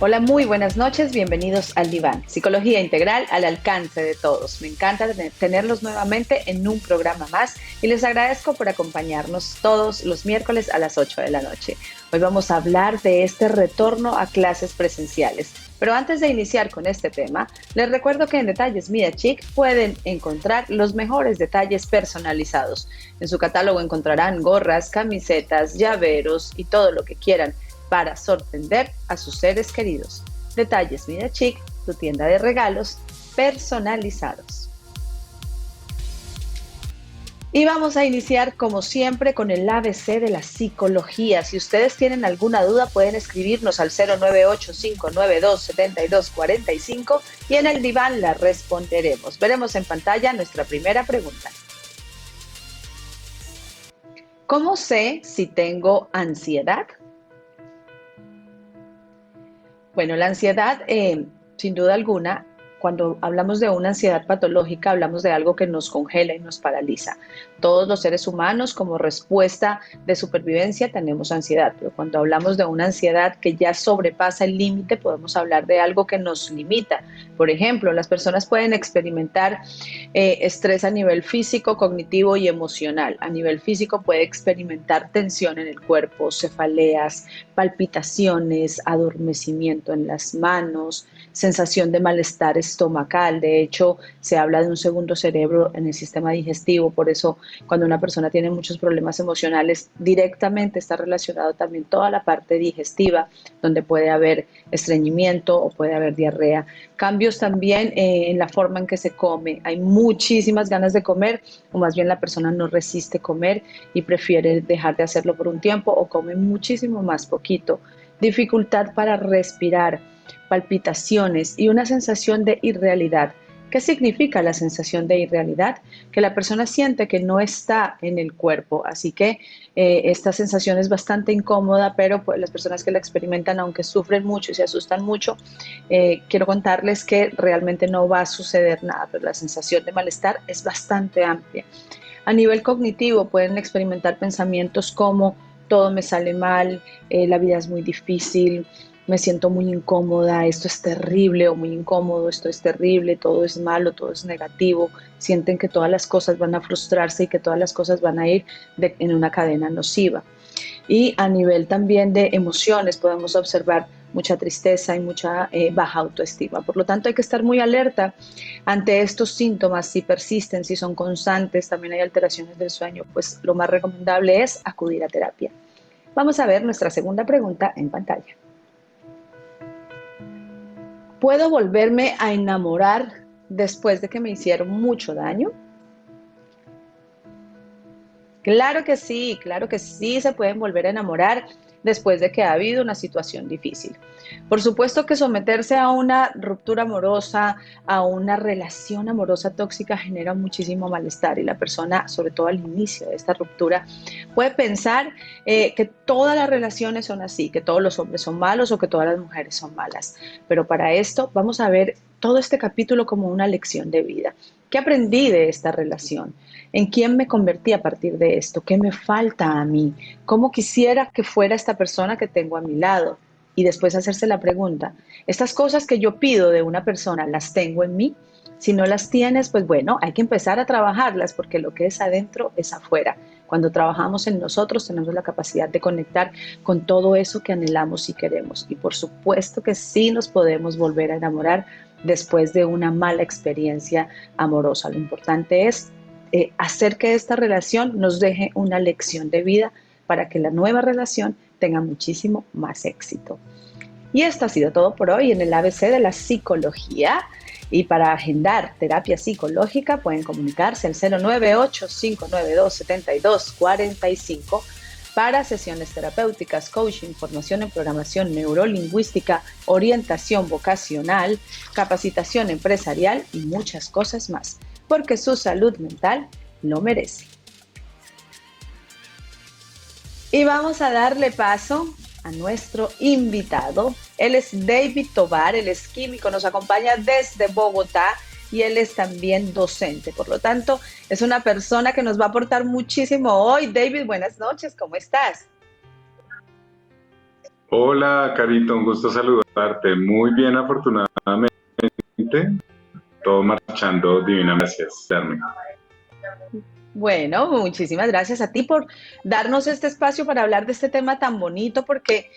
Hola, muy buenas noches, bienvenidos al Diván. Psicología integral al alcance de todos. Me encanta tenerlos nuevamente en un programa más y les agradezco por acompañarnos todos los miércoles a las 8 de la noche. Hoy vamos a hablar de este retorno a clases presenciales. Pero antes de iniciar con este tema, les recuerdo que en Detalles Mida Chic pueden encontrar los mejores detalles personalizados. En su catálogo encontrarán gorras, camisetas, llaveros y todo lo que quieran para sorprender a sus seres queridos. Detalles Vida Chic, tu tienda de regalos personalizados. Y vamos a iniciar como siempre con el ABC de la psicología. Si ustedes tienen alguna duda pueden escribirnos al 098-592-7245 y en el diván la responderemos. Veremos en pantalla nuestra primera pregunta. ¿Cómo sé si tengo ansiedad? Bueno, la ansiedad, sin duda alguna, cuando hablamos de una ansiedad patológica, hablamos de algo que nos congela y nos paraliza. Todos los seres humanos, como respuesta de supervivencia, tenemos ansiedad, pero cuando hablamos de una ansiedad que ya sobrepasa el límite, podemos hablar de algo que nos limita. Por ejemplo, las personas pueden experimentar estrés a nivel físico, cognitivo y emocional. A nivel físico puede experimentar tensión en el cuerpo, cefaleas, palpitaciones, adormecimiento en las manos, sensación de malestar estomacal. De hecho, se habla de un segundo cerebro en el sistema digestivo. Por eso, cuando una persona tiene muchos problemas emocionales, directamente está relacionado también toda la parte digestiva, donde puede haber estreñimiento o puede haber diarrea. Cambios también en la forma en que se come. Hay muchísimas ganas de comer, o más bien la persona no resiste comer y prefiere dejar de hacerlo por un tiempo o come muchísimo más poquito. Dificultad para respirar, palpitaciones y una sensación de irrealidad. ¿Qué significa la sensación de irrealidad? Que la persona siente que no está en el cuerpo, así que esta sensación es bastante incómoda, pero pues, las personas que la experimentan, aunque sufren mucho y se asustan mucho, quiero contarles que realmente no va a suceder nada, pero la sensación de malestar es bastante amplia. A nivel cognitivo pueden experimentar pensamientos como todo me sale mal, la vida es muy difícil, me siento muy incómoda, esto es terrible o muy incómodo, esto es terrible, todo es malo, todo es negativo, sienten que todas las cosas van a frustrarse y que todas las cosas van a ir en una cadena nociva. Y a nivel también de emociones podemos observar mucha tristeza y mucha baja autoestima. Por lo tanto, hay que estar muy alerta ante estos síntomas, si persisten, si son constantes, también hay alteraciones del sueño, pues lo más recomendable es acudir a terapia. Vamos a ver nuestra segunda pregunta en pantalla. ¿Puedo volverme a enamorar después de que me hicieron mucho daño? Claro que sí se pueden volver a enamorar después de que ha habido una situación difícil. Por supuesto que someterse a una ruptura amorosa, a una relación amorosa tóxica genera muchísimo malestar y la persona, sobre todo al inicio de esta ruptura, puede pensar que todas las relaciones son así, que todos los hombres son malos o que todas las mujeres son malas. Pero para esto vamos a ver todo este capítulo como una lección de vida. ¿Qué aprendí de esta relación? ¿En quién me convertí a partir de esto? ¿Qué me falta a mí? ¿Cómo quisiera que fuera esta persona que tengo a mi lado? Y después hacerse la pregunta, ¿estas cosas que yo pido de una persona las tengo en mí? Si no las tienes, pues bueno, hay que empezar a trabajarlas porque lo que es adentro es afuera. Cuando trabajamos en nosotros tenemos la capacidad de conectar con todo eso que anhelamos y queremos. Y por supuesto que sí nos podemos volver a enamorar después de una mala experiencia amorosa. Lo importante es hacer que esta relación nos deje una lección de vida para que la nueva relación tenga muchísimo más éxito. Y esto ha sido todo por hoy en el ABC de la psicología. Y para agendar terapia psicológica pueden comunicarse al 098-592-7245 para sesiones terapéuticas, coaching, formación en programación neurolingüística, orientación vocacional, capacitación empresarial y muchas cosas más, porque su salud mental lo merece. Y vamos a darle paso a nuestro invitado. Él es David Tovar, él es químico, nos acompaña desde Bogotá y él es también docente. Por lo tanto, es una persona que nos va a aportar muchísimo hoy. David, buenas noches, ¿cómo estás? Hola, Carito, un gusto saludarte. Muy bien, afortunadamente, todo marchando divinamente. Gracias, Carmen. Bueno, muchísimas gracias a ti por darnos este espacio para hablar de este tema tan bonito, porque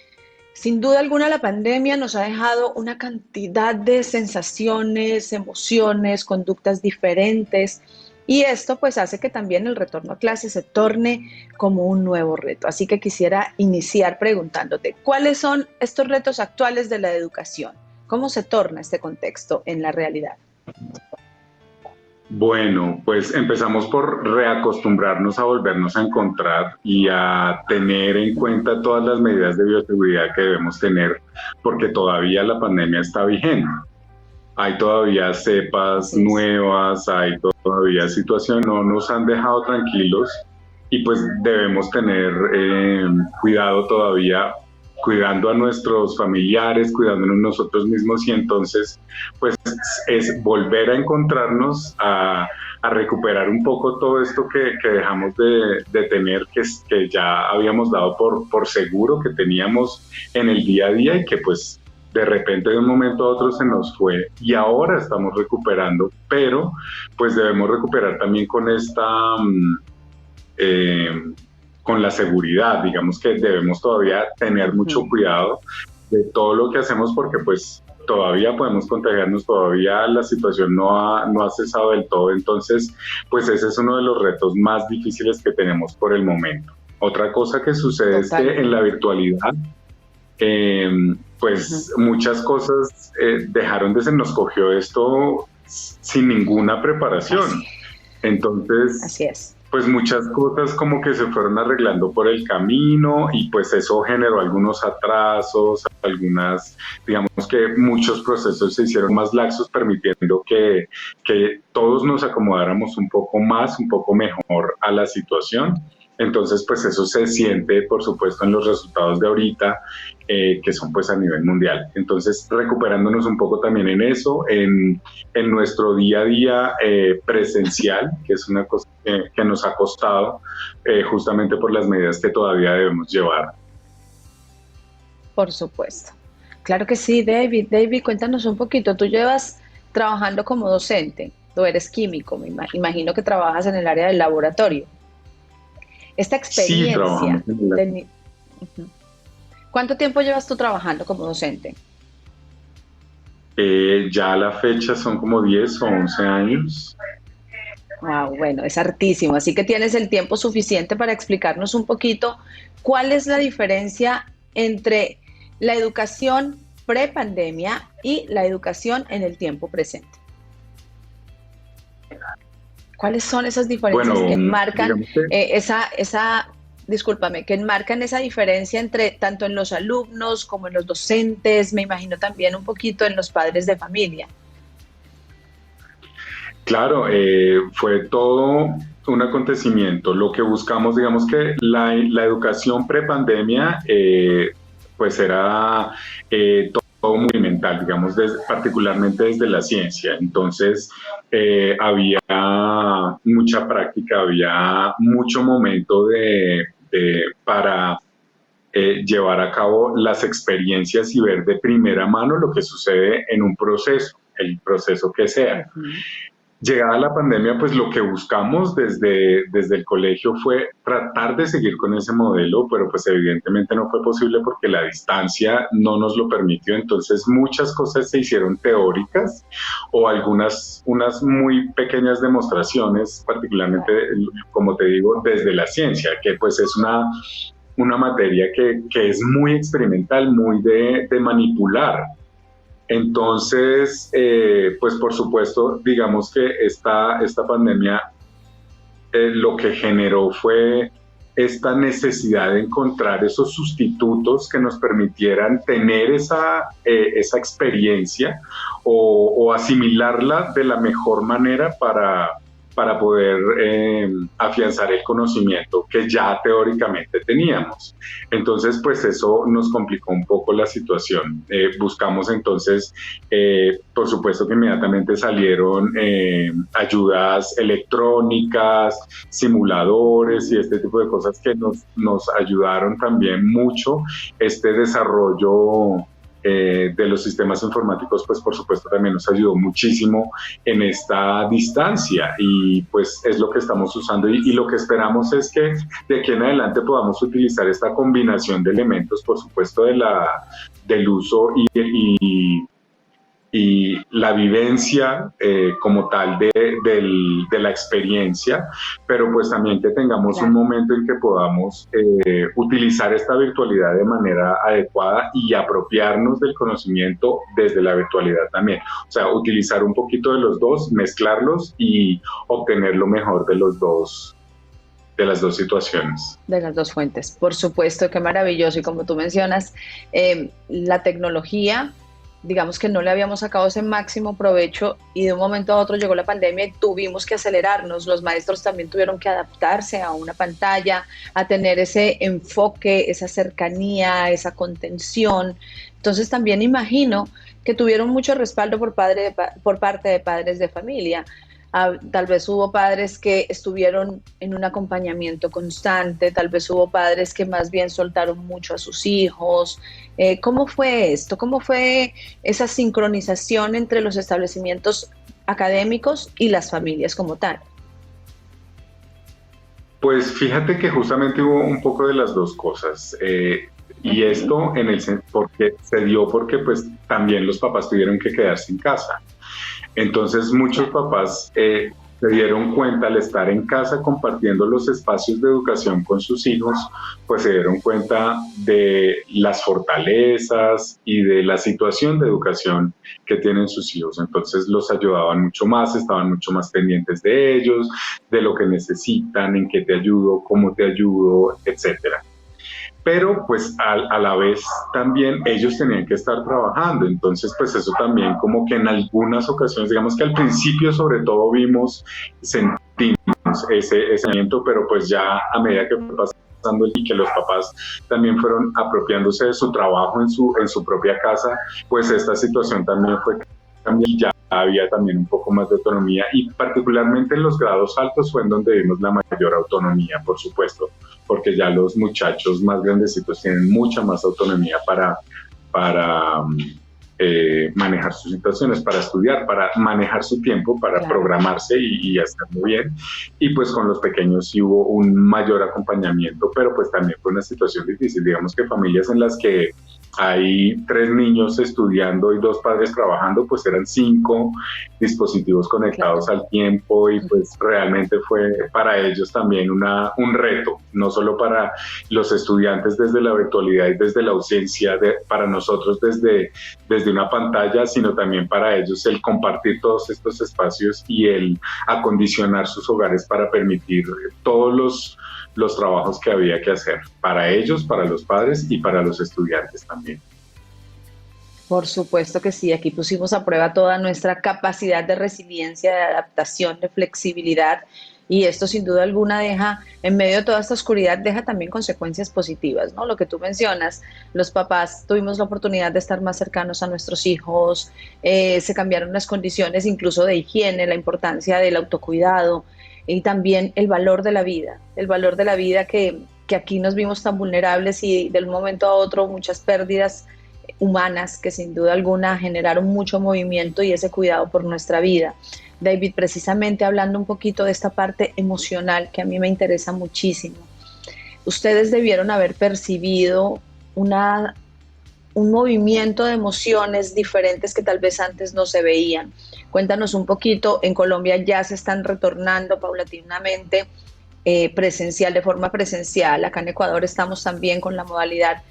sin duda alguna la pandemia nos ha dejado una cantidad de sensaciones, emociones, conductas diferentes, y esto pues hace que también el retorno a clase se torne como un nuevo reto. Así que quisiera iniciar preguntándote, ¿cuáles son estos retos actuales de la educación? ¿Cómo se torna este contexto en la realidad? Bueno, pues empezamos por reacostumbrarnos a volvernos a encontrar y a tener en cuenta todas las medidas de bioseguridad que debemos tener, porque todavía la pandemia está vigente. Hay todavía cepas Así es. nuevas, hay todavía situaciones que no nos han dejado tranquilos y pues debemos tener cuidado todavía, cuidando a nuestros familiares, cuidándonos nosotros mismos y entonces pues es volver a encontrarnos, a recuperar un poco todo esto que dejamos de tener, que ya habíamos dado por seguro, que teníamos en el día a día y que pues de repente de un momento a otro se nos fue y ahora estamos recuperando, pero pues debemos recuperar también con eh, con la seguridad, digamos que debemos todavía tener mucho Ujú. cuidado de todo lo que hacemos porque pues todavía podemos contagiarnos, todavía la situación no ha cesado del todo, entonces pues ese es uno de los retos más difíciles que tenemos por el momento. Otra cosa que sucede es que en la Totalmente. virtualidad eh, Ujú. pues muchas cosas dejaron de ser, nos cogió esto sin ninguna Así, preparación. Entonces, así es. pues muchas cosas como que se fueron arreglando por el camino y pues eso generó algunos atrasos, algunas, digamos que muchos procesos se hicieron más laxos, permitiendo que todos nos acomodáramos un poco más, un poco mejor a la situación. Entonces, pues eso se siente, por supuesto, en los resultados de ahorita, que son pues a nivel mundial. Entonces, recuperándonos un poco también en eso, en nuestro día a día presencial, que es una cosa que nos ha costado justamente por las medidas que todavía debemos llevar. Por supuesto. Claro que sí, David. David, cuéntanos un poquito. Tú llevas trabajando como docente. Tú eres químico, imagino que trabajas en el área del laboratorio. Esta Sí, trabajamos experiencia en la, de... Ujú. ¿Cuánto tiempo llevas tú trabajando como docente? ya a la fecha son como 10 o 11 años. Wow, bueno, es hartísimo. Así que tienes el tiempo suficiente para explicarnos un poquito cuál es la diferencia entre la educación pre-pandemia y la educación en el tiempo presente. ¿Cuáles son esas diferencias que Bueno, enmarcan digamos que discúlpame, que enmarcan esa diferencia entre tanto en los alumnos como en los docentes, me imagino también un poquito en los padres de familia? claro, fue todo un acontecimiento. Lo que buscamos, digamos que la educación prepandemia, pues era todo muy mental, digamos, particularmente desde la ciencia. Entonces, había mucha práctica, había mucho momento para llevar a cabo las experiencias y ver de primera mano lo que sucede en un proceso, el proceso que sea. Ujú. Llegada la pandemia, pues lo que buscamos desde el colegio fue tratar de seguir con ese modelo, pero pues evidentemente no fue posible porque la distancia no nos lo permitió. Entonces muchas cosas se hicieron teóricas o unas muy pequeñas demostraciones, particularmente, Claro. como te digo, desde la ciencia, que pues es una materia que es muy experimental, muy de manipular. Entonces, pues por supuesto, digamos que esta pandemia lo que generó fue esta necesidad de encontrar esos sustitutos que nos permitieran tener esa experiencia o asimilarla de la mejor manera para poder afianzar el conocimiento que ya teóricamente teníamos. Entonces, pues eso nos complicó un poco la situación. Buscamos entonces, por supuesto que inmediatamente salieron ayudas electrónicas, simuladores y este tipo de cosas que nos ayudaron también mucho. Este desarrollo de los sistemas informáticos, pues por supuesto también nos ayudó muchísimo en esta distancia, y pues es lo que estamos usando, y lo que esperamos es que de aquí en adelante podamos utilizar esta combinación de elementos, por supuesto del uso y la vivencia como tal de la experiencia, pero pues también que tengamos un momento en que podamos utilizar esta virtualidad de manera adecuada y apropiarnos del conocimiento desde la virtualidad también. O sea, utilizar un poquito de los dos, mezclarlos y obtener lo mejor de los dos, de las dos situaciones. De las dos fuentes, por supuesto, qué maravilloso. Y como tú mencionas, la tecnología, digamos que no le habíamos sacado ese máximo provecho, y de un momento a otro llegó la pandemia y tuvimos que acelerarnos. Los maestros también tuvieron que adaptarse a una pantalla, a tener ese enfoque, esa cercanía, esa contención. Entonces también imagino que tuvieron mucho respaldo por parte de padres de familia. Tal vez hubo padres que estuvieron en un acompañamiento constante, tal vez hubo padres que más bien soltaron mucho a sus hijos. ¿Cómo fue esto? ¿Cómo fue esa sincronización entre los establecimientos académicos y las familias como tal? Pues fíjate que justamente hubo un poco de las dos cosas. Y esto porque se dio porque pues también los papás tuvieron que quedarse en casa. Entonces muchos papás se dieron cuenta al estar en casa compartiendo los espacios de educación con sus hijos, pues se dieron cuenta de las fortalezas y de la situación de educación que tienen sus hijos. Entonces los ayudaban mucho más, estaban mucho más pendientes de ellos, de lo que necesitan, en qué te ayudo, cómo te ayudo, etcétera. Pero pues a la vez también ellos tenían que estar trabajando, entonces pues eso también como que en algunas ocasiones, digamos que al principio sobre todo sentimos ese sentimiento, pero pues ya a medida que fue pasando y que los papás también fueron apropiándose de su trabajo en su propia casa, pues esta situación también fue cambiando y ya había también un poco más de autonomía, y particularmente en los grados altos fue en donde vimos la mayor autonomía, por supuesto, porque ya los muchachos más grandecitos tienen mucha más autonomía para manejar sus situaciones, para estudiar, para manejar su tiempo, para programarse y hacerlo bien. Y pues con los pequeños sí hubo un mayor acompañamiento, pero pues también fue una situación difícil. Digamos que familias en las que hay 3 niños estudiando y 2 padres trabajando, pues eran 5 dispositivos conectados al tiempo, y pues realmente fue para ellos también un reto, no solo para los estudiantes desde la virtualidad y desde la ausencia, para nosotros desde una pantalla, sino también para ellos el compartir todos estos espacios y el acondicionar sus hogares para permitir todos los trabajos que había que hacer para ellos, para los padres y para los estudiantes también. Por supuesto que sí, aquí pusimos a prueba toda nuestra capacidad de resiliencia, de adaptación, de flexibilidad, y esto sin duda alguna deja, en medio de toda esta oscuridad, deja también consecuencias positivas, ¿no? Lo que tú mencionas, los papás tuvimos la oportunidad de estar más cercanos a nuestros hijos, se cambiaron las condiciones incluso de higiene, la importancia del autocuidado, y también el valor de la vida que aquí nos vimos tan vulnerables, y de un momento a otro muchas pérdidas humanas que sin duda alguna generaron mucho movimiento y ese cuidado por nuestra vida. David, precisamente hablando un poquito de esta parte emocional que a mí me interesa muchísimo, ustedes debieron haber percibido un movimiento de emociones diferentes que tal vez antes no se veían. Cuéntanos un poquito, en Colombia ya se están retornando paulatinamente de forma presencial. Acá en Ecuador estamos también con la modalidad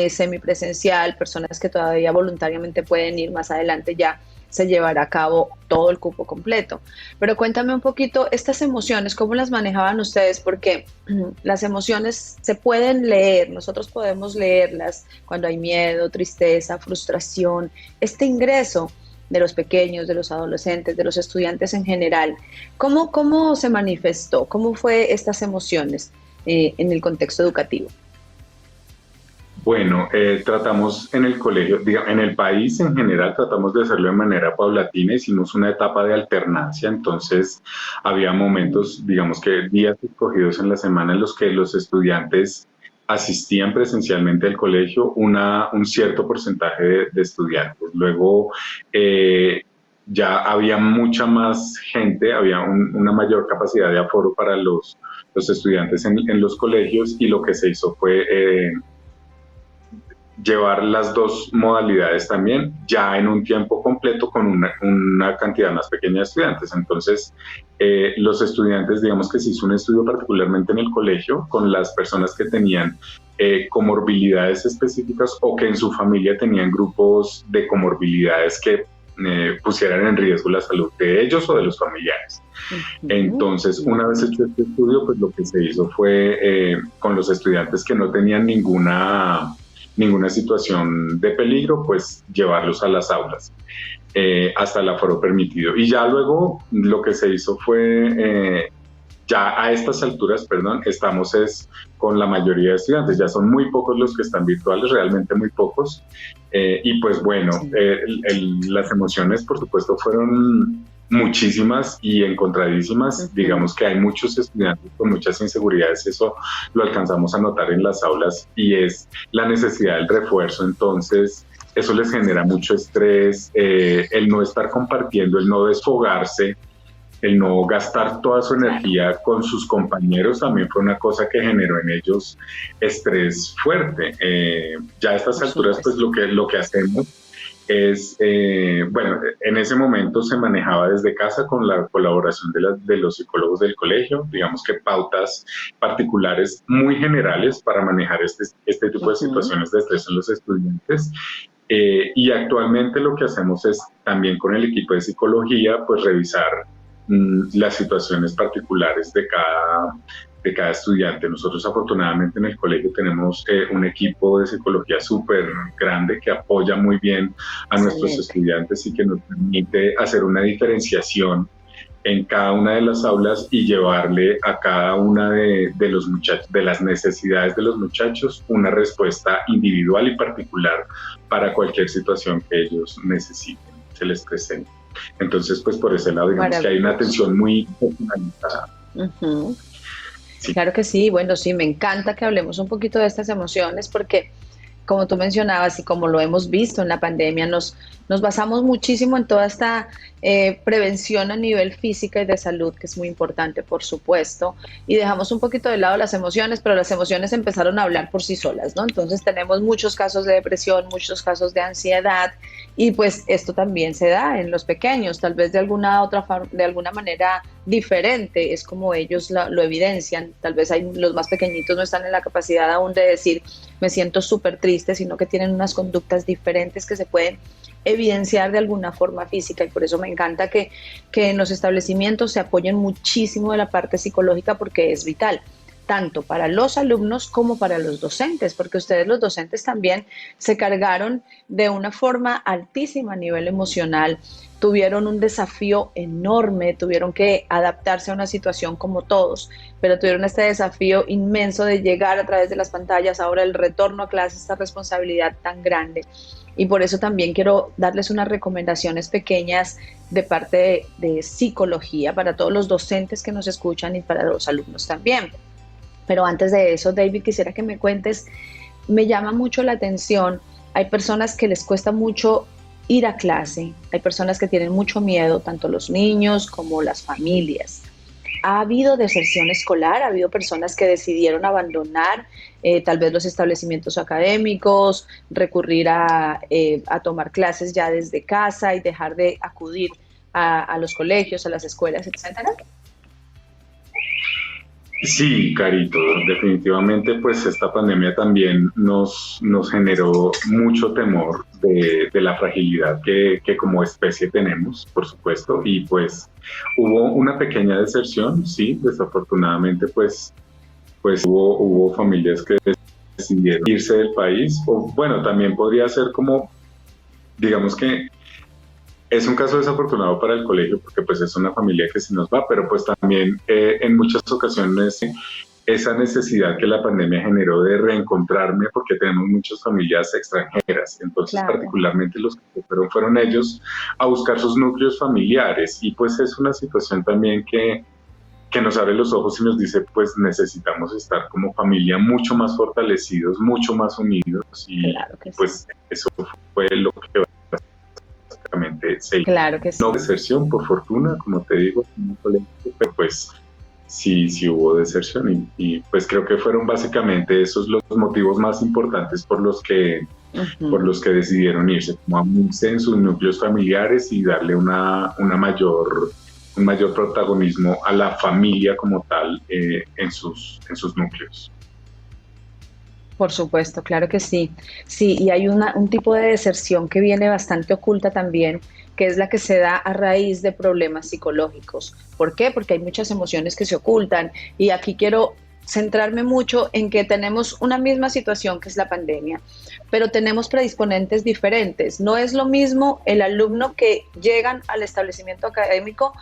semipresencial, personas que todavía voluntariamente pueden ir, más adelante ya se llevará a cabo todo el cupo completo. Pero cuéntame un poquito estas emociones, ¿cómo las manejaban ustedes? Porque las emociones se pueden leer, nosotros podemos leerlas cuando hay miedo, tristeza, frustración. Este ingreso de los pequeños, de los adolescentes, de los estudiantes en general. ¿Cómo se manifestó? ¿Cómo fue estas emociones en el contexto educativo? Bueno, tratamos en el colegio, en el país en general, tratamos de hacerlo de manera paulatina. Hicimos una etapa de alternancia, entonces había momentos, digamos que días escogidos en la semana en los que los estudiantes asistían presencialmente al colegio, un cierto porcentaje de estudiantes. Luego ya había mucha más gente, había una mayor capacidad de aforo para los estudiantes en los colegios, y lo que se hizo fue llevar las dos modalidades también ya en un tiempo completo con una cantidad más pequeña de estudiantes. Entonces, los estudiantes, digamos que se hizo un estudio particularmente en el colegio con las personas que tenían comorbilidades específicas o que en su familia tenían grupos de comorbilidades que pusieran en riesgo la salud de ellos o de los familiares. Entonces, una vez hecho este estudio, pues lo que se hizo fue con los estudiantes que no tenían ninguna situación de peligro, pues llevarlos a las aulas hasta el aforo permitido. Y ya luego lo que se hizo fue, ya a estas alturas, estamos con la mayoría de estudiantes, ya son muy pocos los que están virtuales, realmente muy pocos. Y pues bueno, las emociones por supuesto fueron muchísimas y encontradísimas. Digamos que hay muchos estudiantes con muchas inseguridades, eso lo alcanzamos a notar en las aulas, y es la necesidad del refuerzo. Entonces eso les genera mucho estrés, el no estar compartiendo, el no desfogarse, el no gastar toda su energía con sus compañeros, también fue una cosa que generó en ellos estrés fuerte. Ya a estas alturas, pues lo que hacemos es, bueno, en ese momento se manejaba desde casa con la colaboración de los psicólogos del colegio, digamos que pautas particulares muy generales para manejar este tipo de situaciones de estrés en los estudiantes. Y actualmente lo que hacemos es también con el equipo de psicología, pues revisar las situaciones particulares de cada estudiante. Nosotros afortunadamente en el colegio tenemos un equipo de psicología súper grande que apoya muy bien a nuestros estudiantes y que nos permite hacer una diferenciación en cada una de las aulas y llevarle a cada una de los muchachos, de las necesidades de los muchachos, una respuesta individual y particular para cualquier situación que ellos necesiten, se les presente. Entonces, pues por ese lado, digamos que hay una atención muy personalizada. Sí. Claro que sí. Bueno, sí, me encanta que hablemos un poquito de estas emociones porque, como tú mencionabas y como lo hemos visto en la pandemia, nos basamos muchísimo en toda esta prevención a nivel física y de salud, que es muy importante, por supuesto, y dejamos un poquito de lado las emociones, pero las emociones empezaron a hablar por sí solas, ¿no? Entonces tenemos muchos casos de depresión, muchos casos de ansiedad, y pues esto también se da en los pequeños, tal vez de alguna manera diferente, es como ellos lo evidencian. Tal vez los más pequeñitos no están en la capacidad aún de decir me siento súper triste, sino que tienen unas conductas diferentes que se pueden evidenciar de alguna forma física, y por eso me encanta que en los establecimientos se apoyen muchísimo de la parte psicológica, porque es vital, tanto para los alumnos como para los docentes, porque ustedes los docentes también se cargaron de una forma altísima a nivel emocional, tuvieron un desafío enorme, tuvieron que adaptarse a una situación como todos, pero tuvieron este desafío inmenso de llegar a través de las pantallas, ahora el retorno a clase, esta responsabilidad tan grande. Y por eso también quiero darles unas recomendaciones pequeñas de parte de psicología para todos los docentes que nos escuchan y para los alumnos también. Pero antes de eso, David, quisiera que me cuentes, me llama mucho la atención, hay personas que les cuesta mucho ir a clase, hay personas que tienen mucho miedo, tanto los niños como las familias. ¿Ha habido deserción escolar? ¿Ha habido personas que decidieron abandonar tal vez los establecimientos académicos, recurrir a tomar clases ya desde casa y dejar de acudir a los colegios, a las escuelas, etcétera? Sí, Carito, definitivamente pues esta pandemia también nos generó mucho temor de la fragilidad que como especie tenemos, por supuesto, y pues hubo una pequeña deserción, sí, desafortunadamente pues hubo familias que decidieron irse del país, o bueno, también podría ser como, digamos que Es un caso desafortunado para el colegio porque pues es una familia que se nos va, pero pues también en muchas ocasiones esa necesidad que la pandemia generó de reencontrarme, porque tenemos muchas familias extranjeras, entonces Claro. particularmente los que fueron ellos a buscar sus núcleos familiares, y pues es una situación también que nos abre los ojos y nos dice, pues necesitamos estar como familia mucho más fortalecidos, mucho más unidos, Claro que y sí. pues eso fue lo que básicamente se hizo. Claro que No sí. deserción, por fortuna, como te digo, pero pues sí hubo deserción, y pues creo que fueron básicamente esos los motivos más importantes por Ujú. los que decidieron irse, como a unirse en sus núcleos familiares y darle un mayor protagonismo a la familia como tal en sus núcleos. Por supuesto, claro que sí. Sí, y hay un tipo de deserción que viene bastante oculta también, que es la que se da a raíz de problemas psicológicos. ¿Por qué? Porque hay muchas emociones que se ocultan. Y aquí quiero centrarme mucho en que tenemos una misma situación que es la pandemia, pero tenemos predisponentes diferentes. No es lo mismo el alumno que llegan al establecimiento académico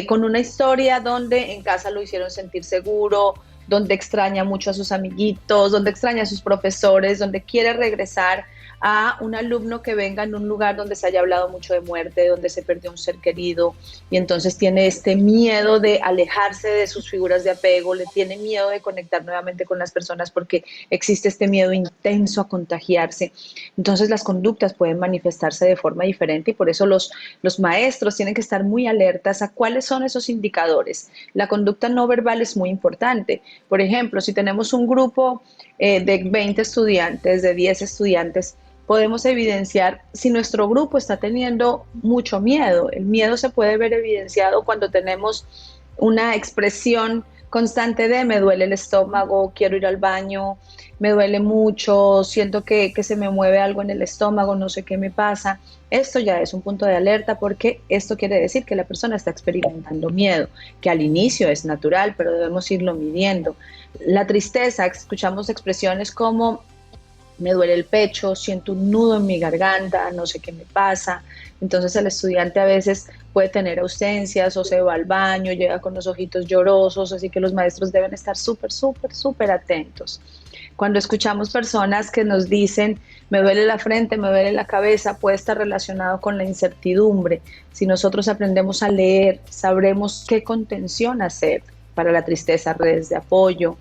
con una historia donde en casa lo hicieron sentir seguro, donde extraña mucho a sus amiguitos, donde extraña a sus profesores, donde quiere regresar, a un alumno que venga en un lugar donde se haya hablado mucho de muerte, donde se perdió un ser querido y entonces tiene este miedo de alejarse de sus figuras de apego, le tiene miedo de conectar nuevamente con las personas porque existe este miedo intenso a contagiarse. Entonces las conductas pueden manifestarse de forma diferente y por eso los maestros tienen que estar muy alertas a cuáles son esos indicadores. La conducta no verbal es muy importante. Por ejemplo, si tenemos un grupo de 20 estudiantes, de 10 estudiantes, podemos evidenciar si nuestro grupo está teniendo mucho miedo. El miedo se puede ver evidenciado cuando tenemos una expresión constante de me duele el estómago, quiero ir al baño, me duele mucho, siento que se me mueve algo en el estómago, no sé qué me pasa. Esto ya es un punto de alerta porque esto quiere decir que la persona está experimentando miedo, que al inicio es natural, pero debemos irlo midiendo. La tristeza, escuchamos expresiones como me duele el pecho, siento un nudo en mi garganta, no sé qué me pasa. Entonces el estudiante a veces puede tener ausencias o se va al baño, llega con los ojitos llorosos, así que los maestros deben estar súper atentos. Cuando escuchamos personas que nos dicen, me duele la frente, me duele la cabeza, puede estar relacionado con la incertidumbre. Si nosotros aprendemos a leer, sabremos qué contención hacer para la tristeza, redes de apoyo,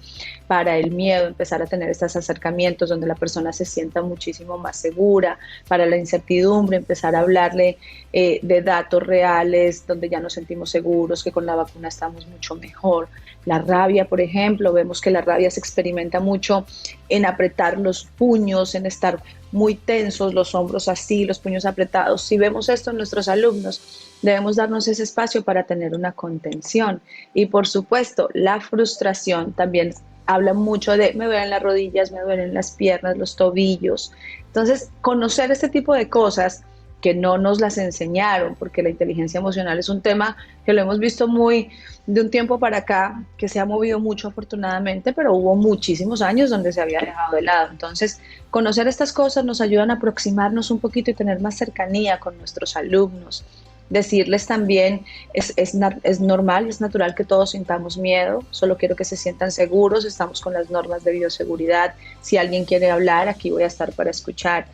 para el miedo, empezar a tener estos acercamientos donde la persona se sienta muchísimo más segura, para la incertidumbre, empezar a hablarle de datos reales, donde ya nos sentimos seguros, que con la vacuna estamos mucho mejor. La rabia, por ejemplo, vemos que la rabia se experimenta mucho en apretar los puños, en estar muy tensos, los hombros así, los puños apretados. Si vemos esto en nuestros alumnos, debemos darnos ese espacio para tener una contención. Y por supuesto, la frustración también habla mucho de me duelen las rodillas, me duelen las piernas, los tobillos. Entonces, conocer este tipo de cosas que no nos las enseñaron, porque la inteligencia emocional es un tema que lo hemos visto muy de un tiempo para acá, que se ha movido mucho afortunadamente, pero hubo muchísimos años donde se había dejado de lado. Entonces, conocer estas cosas nos ayudan a aproximarnos un poquito y tener más cercanía con nuestros alumnos. Decirles también, es normal, es natural que todos sintamos miedo, solo quiero que se sientan seguros, estamos con las normas de bioseguridad, si alguien quiere hablar, aquí voy a estar para escuchar.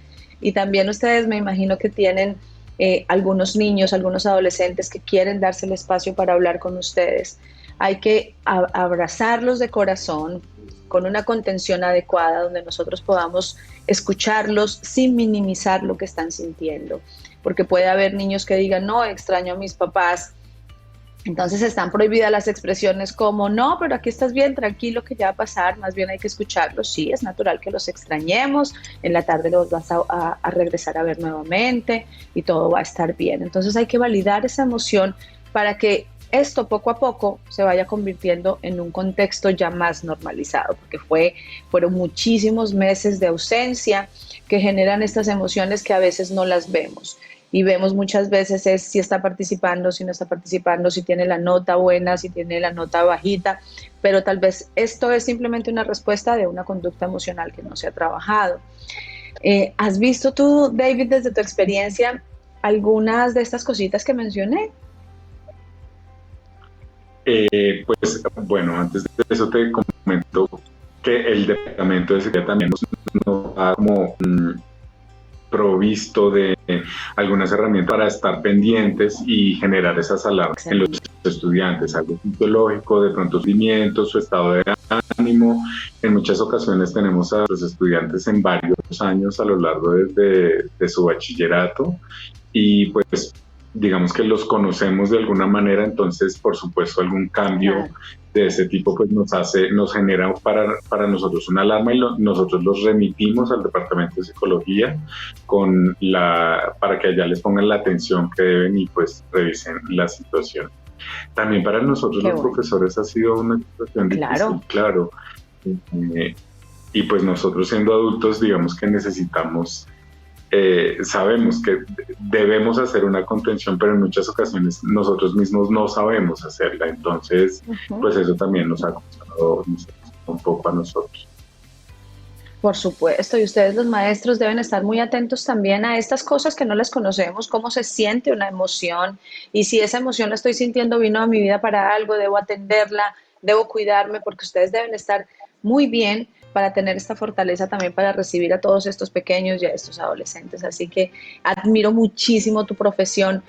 Y también ustedes me imagino que tienen algunos niños, algunos adolescentes que quieren darse el espacio para hablar con ustedes. Hay que abrazarlos de corazón, con una contención adecuada, donde nosotros podamos escucharlos sin minimizar lo que están sintiendo porque puede haber niños que digan, no, extraño a mis papás. Entonces están prohibidas las expresiones como, no, pero aquí estás bien, tranquilo, que ya va a pasar, más bien hay que escucharlos. Sí, es natural que los extrañemos, en la tarde los vas a regresar a ver nuevamente y todo va a estar bien. Entonces hay que validar esa emoción para que esto poco a poco se vaya convirtiendo en un contexto ya más normalizado, porque fueron muchísimos meses de ausencia que generan estas emociones que a veces no las vemos y vemos muchas veces es si está participando, si no está participando, si tiene la nota buena, si tiene la nota bajita, pero tal vez esto es simplemente una respuesta de una conducta emocional que no se ha trabajado. ¿Has visto tú, David, desde tu experiencia, algunas de estas cositas que mencioné. Pues bueno, antes de eso te comento que el Departamento de Seguridad también nos da como provisto de algunas herramientas para estar pendientes y generar esas alarmas en los Excelente. estudiantes, algo fisiológico, de pronto sentimientos, su estado de ánimo. En muchas ocasiones tenemos a los estudiantes en varios años a lo largo de su bachillerato y pues digamos que los conocemos de alguna manera, entonces por supuesto algún cambio Claro. de ese tipo pues nos genera para nosotros una alarma y nosotros los remitimos al departamento de psicología para que allá les pongan la atención que deben y pues revisen la situación. También para nosotros Qué los bueno. profesores ha sido una situación difícil, Claro. claro. Eh, y pues nosotros siendo adultos digamos que necesitamos sabemos que debemos hacer una contención, pero en muchas ocasiones nosotros mismos no sabemos hacerla. Entonces, Ujú. pues eso también nos ha costado un poco a nosotros. Por supuesto, y ustedes los maestros deben estar muy atentos también a estas cosas que no las conocemos, cómo se siente una emoción y si esa emoción la estoy sintiendo vino a mi vida para algo, debo atenderla, debo cuidarme, porque ustedes deben estar muy bien para tener esta fortaleza también para recibir a todos estos pequeños y a estos adolescentes. Así que admiro muchísimo tu profesión,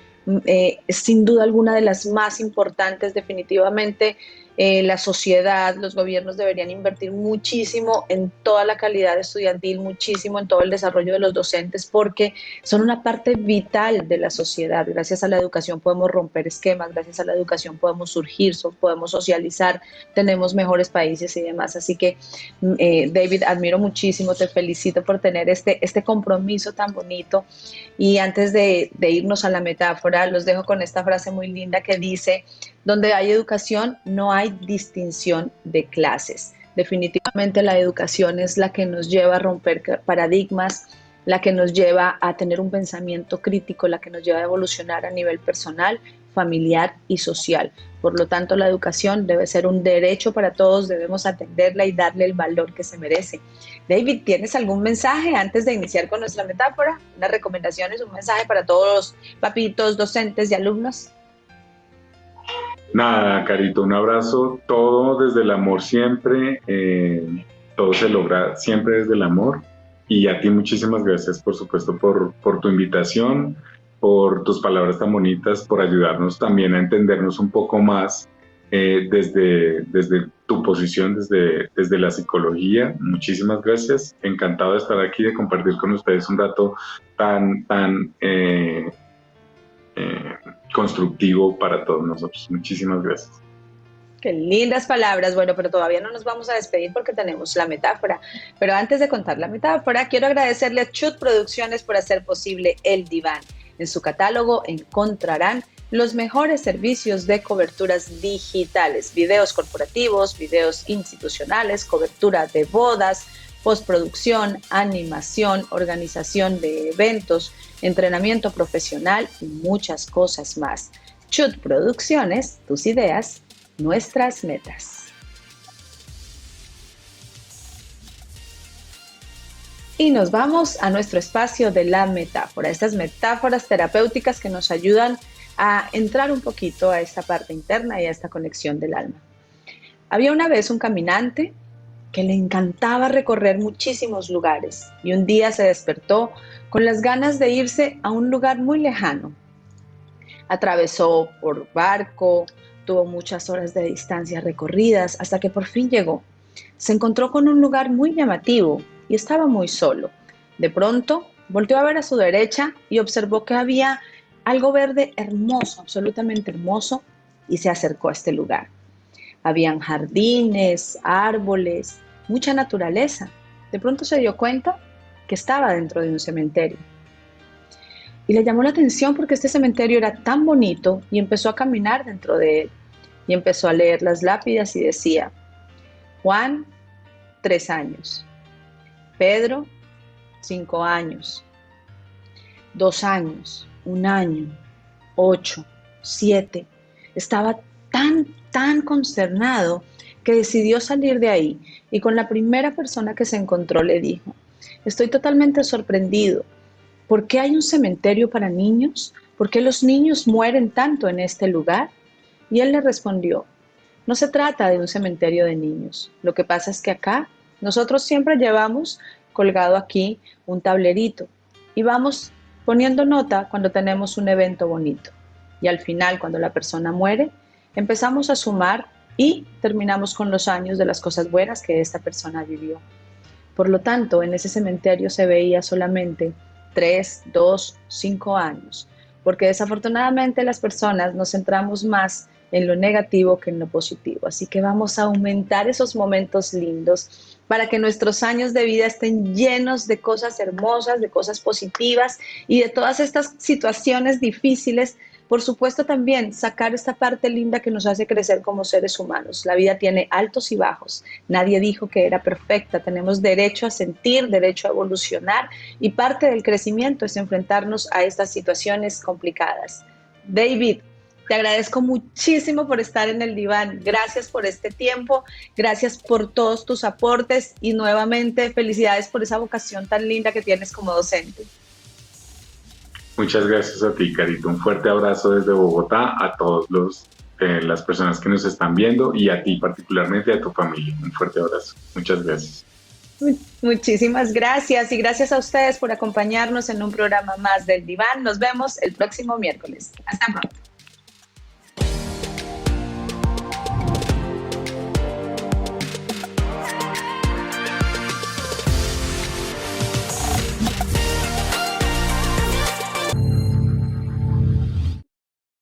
es sin duda alguna de las más importantes definitivamente. La sociedad, los gobiernos deberían invertir muchísimo en toda la calidad estudiantil, muchísimo en todo el desarrollo de los docentes, porque son una parte vital de la sociedad. Gracias a la educación podemos romper esquemas, gracias a la educación podemos surgir, podemos socializar, tenemos mejores países y demás. Así que, David, admiro muchísimo, te felicito por tener este compromiso tan bonito. Y antes de irnos a la metáfora, los dejo con esta frase muy linda que dice, donde hay educación no hay distinción de clases. Definitivamente la educación es la que nos lleva a romper paradigmas, la que nos lleva a tener un pensamiento crítico, la que nos lleva a evolucionar a nivel personal, familiar y social. Por lo tanto, la educación debe ser un derecho para todos, debemos atenderla y darle el valor que se merece. David, ¿tienes algún mensaje antes de iniciar con nuestra metáfora? ¿Unas recomendaciones, un mensaje para todos los papitos, docentes y alumnos? Nada, Carito, un abrazo, todo desde el amor siempre, todo se logra siempre desde el amor. Y a ti muchísimas gracias, por supuesto, por tu invitación, por tus palabras tan bonitas, por ayudarnos también a entendernos un poco más desde tu posición, desde la psicología. Muchísimas gracias, encantado de estar aquí, de compartir con ustedes un rato tan eh, constructivo para todos nosotros. Muchísimas gracias. Qué lindas palabras. Bueno, pero todavía no nos vamos a despedir porque tenemos la metáfora. Pero antes de contar la metáfora, quiero agradecerle a Chut Producciones por hacer posible El Diván. En su catálogo encontrarán los mejores servicios de coberturas digitales, videos corporativos, videos institucionales, cobertura de bodas, postproducción, animación, organización de eventos, entrenamiento profesional y muchas cosas más. Chut Producciones, tus ideas, nuestras metas. Y nos vamos a nuestro espacio de la metáfora, estas metáforas terapéuticas que nos ayudan a entrar un poquito a esta parte interna y a esta conexión del alma. Había una vez un caminante que le encantaba recorrer muchísimos lugares y un día se despertó con las ganas de irse a un lugar muy lejano. Atravesó por barco, tuvo muchas horas de distancia recorridas hasta que por fin llegó. Se encontró con un lugar muy llamativo y estaba muy solo. De pronto, volteó a ver a su derecha y observó que había algo verde hermoso, absolutamente hermoso, y se acercó a este lugar. Habían jardines, árboles, mucha naturaleza. De pronto se dio cuenta que estaba dentro de un cementerio. Y le llamó la atención porque este cementerio era tan bonito y empezó a caminar dentro de él. Y empezó a leer las lápidas y decía, Juan, 3 años. Pedro, 5 años. 2 años, 1 año, 8, 7. Estaba tan consternado que decidió salir de ahí y con la primera persona que se encontró le dijo, estoy totalmente sorprendido. ¿por qué hay un cementerio para niños? ¿Por qué los niños mueren tanto en este lugar? Y él le respondió, no se trata de un cementerio de niños. Lo que pasa es que acá nosotros siempre llevamos colgado aquí un tablerito y vamos poniendo nota cuando tenemos un evento bonito. Y al final, cuando la persona muere, empezamos a sumar y terminamos con los años de las cosas buenas que esta persona vivió. Por lo tanto, en ese cementerio se veía solamente 3, 2, 5 años, porque desafortunadamente las personas nos centramos más en lo negativo que en lo positivo. Así que vamos a aumentar esos momentos lindos para que nuestros años de vida estén llenos de cosas hermosas, de cosas positivas y de todas estas situaciones difíciles. Por supuesto, también sacar esta parte linda que nos hace crecer como seres humanos. La vida tiene altos y bajos. Nadie dijo que era perfecta. Tenemos derecho a sentir, derecho a evolucionar y parte del crecimiento es enfrentarnos a estas situaciones complicadas. David, te agradezco muchísimo por estar en el diván. Gracias por este tiempo, gracias por todos tus aportes y nuevamente felicidades por esa vocación tan linda que tienes como docente. Muchas gracias a ti, Carito. Un fuerte abrazo desde Bogotá a todos las personas que nos están viendo y a ti particularmente, a tu familia. Un fuerte abrazo. Muchas gracias. Muchísimas gracias y gracias a ustedes por acompañarnos en un programa más del Diván. Nos vemos el próximo miércoles. Hasta pronto.